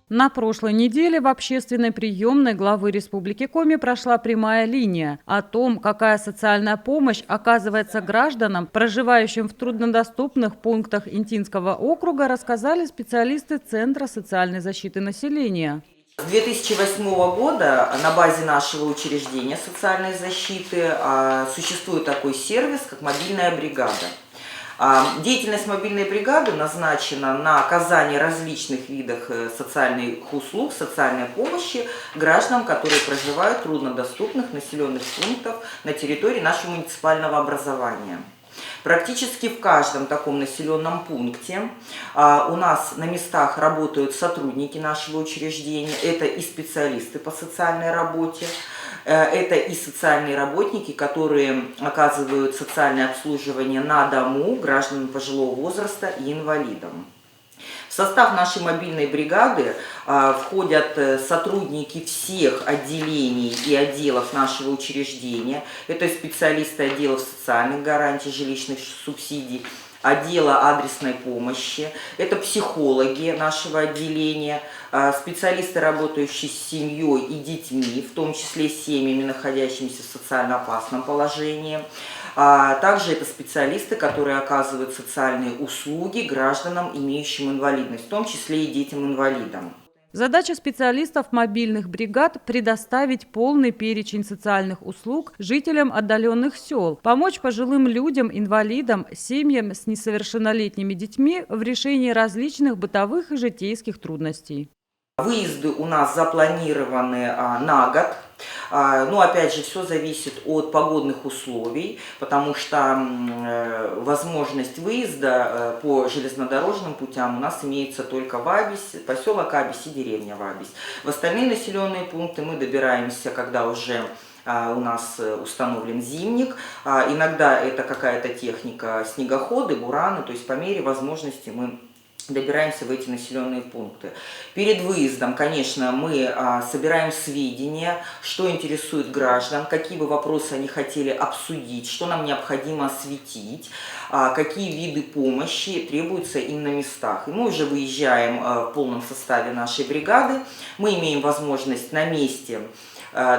На прошлой неделе в общественной приемной главы Республики Коми прошла прямая линия. О том, какая социальная помощь оказывается гражданам, проживающим в труднодоступных пунктах Интинского округа, рассказали специалисты Центра социальной защиты населения. С 2008 года на базе нашего учреждения социальной защиты существует такой сервис, как мобильная бригада. Деятельность мобильной бригады назначена на оказание различных видов социальных услуг, социальной помощи гражданам, которые проживают в труднодоступных населенных пунктах на территории нашего муниципального образования. Практически в каждом таком населенном пункте у нас на местах работают сотрудники нашего учреждения, это и специалисты по социальной работе, это и социальные работники, которые оказывают социальное обслуживание на дому гражданам пожилого возраста и инвалидам. В состав нашей мобильной бригады входят сотрудники всех отделений и отделов нашего учреждения. Это специалисты отделов социальных гарантий, жилищных субсидий, отдела адресной помощи, это психологи нашего отделения, специалисты, работающие с семьей и детьми, в том числе с семьями, находящимися в социально опасном положении. Также это специалисты, которые оказывают социальные услуги гражданам, имеющим инвалидность, в том числе и детям-инвалидам. Задача специалистов мобильных бригад – предоставить полный перечень социальных услуг жителям отдаленных сел, помочь пожилым людям, инвалидам, семьям с несовершеннолетними детьми в решении различных бытовых и житейских трудностей. Выезды у нас запланированы на год. Но опять же, все зависит от погодных условий, потому что возможность выезда по железнодорожным путям у нас имеется только в Абись, поселок Абись и деревня в Абись. В остальные населенные пункты мы добираемся, когда уже у нас установлен зимник. Иногда это какая-то техника, снегоходы, бураны, то есть по мере возможности мы добираемся в эти населенные пункты. Перед выездом, конечно, мы собираем сведения, что интересует граждан, какие бы вопросы они хотели обсудить, что нам необходимо осветить, какие виды помощи требуются им на местах. И мы уже выезжаем в полном составе нашей бригады, мы имеем возможность на месте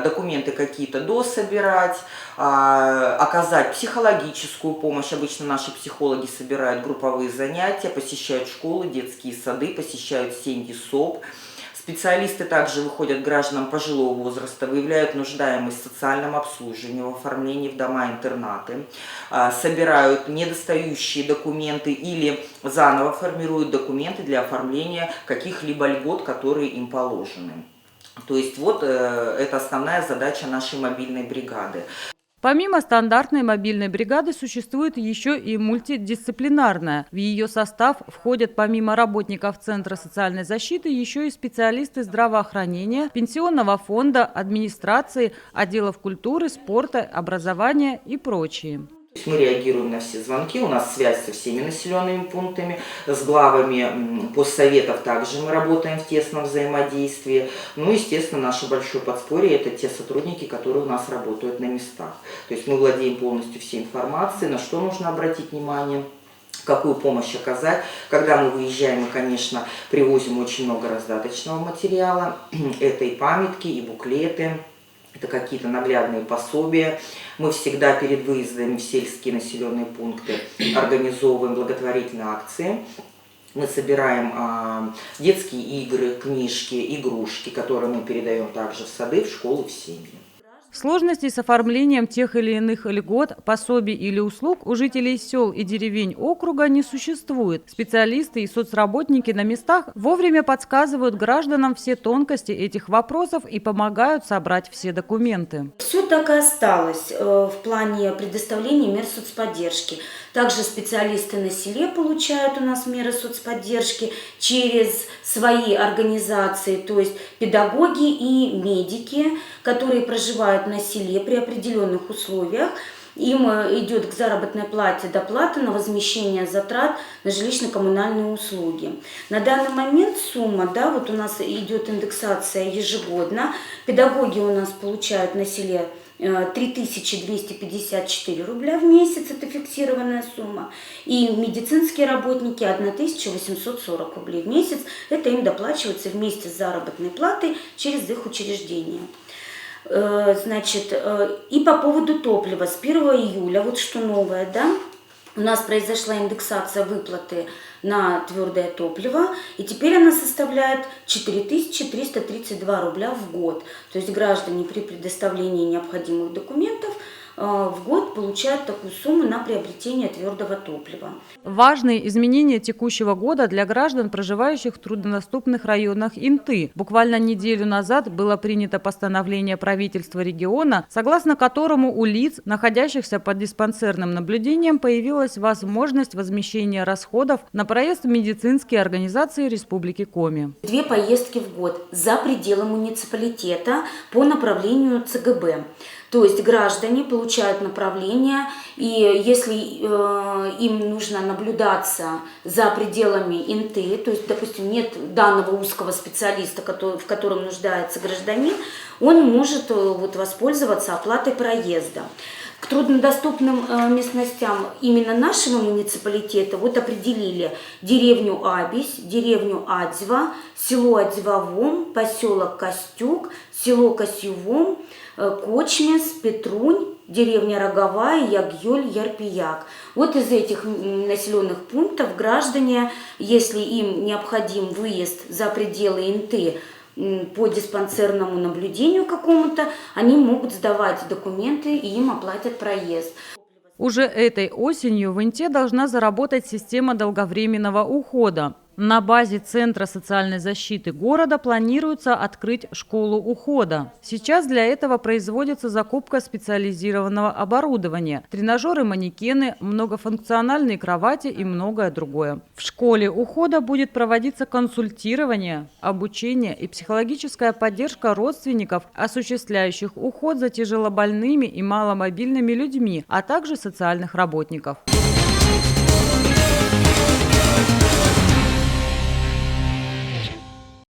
документы какие-то дособирать, оказать психологическую помощь. Обычно наши психологи собирают групповые занятия, посещают школы, детские сады, посещают семьи СОП. Специалисты также выходят к гражданам пожилого возраста, выявляют нуждаемость в социальном обслуживании, в оформлении в дома-интернаты, собирают недостающие документы или заново формируют документы для оформления каких-либо льгот, которые им положены. То есть вот это основная задача нашей мобильной бригады. Помимо стандартной мобильной бригады существует еще и мультидисциплинарная. В ее состав входят помимо работников Центра социальной защиты еще и специалисты здравоохранения, пенсионного фонда, администрации, отделов культуры, спорта, образования и прочие. Мы реагируем на все звонки, у нас связь со всеми населенными пунктами, с главами постсоветов также мы работаем в тесном взаимодействии. Ну, естественно, наше большое подспорье – это те сотрудники, которые у нас работают на местах. То есть мы владеем полностью всей информацией, на что нужно обратить внимание, какую помощь оказать. Когда мы выезжаем, мы, конечно, привозим очень много раздаточного материала. Это и памятки, и буклеты. Это какие-то наглядные пособия. Мы всегда перед выездами в сельские населенные пункты организовываем благотворительные акции. Мы собираем детские игры, книжки, игрушки, которые мы передаем также в сады, в школы, в семьи. Сложностей с оформлением тех или иных льгот, пособий или услуг у жителей сел и деревень округа не существует. Специалисты и соцработники на местах вовремя подсказывают гражданам все тонкости этих вопросов и помогают собрать все документы. Все так и осталось в плане предоставления мер соцподдержки. Также специалисты на селе получают у нас меры соцподдержки через свои организации, то есть педагоги и медики, которые проживают на селе при определенных условиях. Им идет к заработной плате доплата на возмещение затрат на жилищно-коммунальные услуги. На данный момент сумма, вот у нас идет индексация ежегодно. Педагоги у нас получают на селе 3254 рубля в месяц, это фиксированная сумма. И медицинские работники 1840 рублей в месяц, это им доплачивается вместе с заработной платой через их учреждение. Значит, и по поводу топлива с 1 июля, вот что новое, да, у нас произошла индексация выплаты на твердое топливо, и теперь она составляет 4332 рубля в год. То есть граждане при предоставлении необходимых документов в год получают такую сумму на приобретение твердого топлива. Важные изменения текущего года для граждан, проживающих в труднодоступных районах Инты. Буквально неделю назад было принято постановление правительства региона, согласно которому у лиц, находящихся под диспансерным наблюдением, появилась возможность возмещения расходов на проезд в медицинские организации Республики Коми. 2 поездки в год за пределы муниципалитета по направлению ЦГБ. То есть граждане получают направление, и если им нужно наблюдаться за пределами Инты, то есть, допустим, нет данного узкого специалиста, в котором нуждается гражданин, он может воспользоваться оплатой проезда. К труднодоступным местностям именно нашего муниципалитета определили деревню Абись, деревню Адзева, село Адзевовом, поселок Костюк, село Косьювом, Кочмес, Петрунь, деревня Роговая, Ягьёль, Ярпияк. Вот из этих населенных пунктов граждане, если им необходим выезд за пределы Инты по диспансерному наблюдению какому-то, они могут сдавать документы и им оплатят проезд. Уже этой осенью в Инте должна заработать система долговременного ухода. На базе Центра социальной защиты города планируется открыть школу ухода. Сейчас для этого производится закупка специализированного оборудования, тренажеры, манекены, многофункциональные кровати и многое другое. В школе ухода будет проводиться консультирование, обучение и психологическая поддержка родственников, осуществляющих уход за тяжелобольными и маломобильными людьми, а также социальных работников.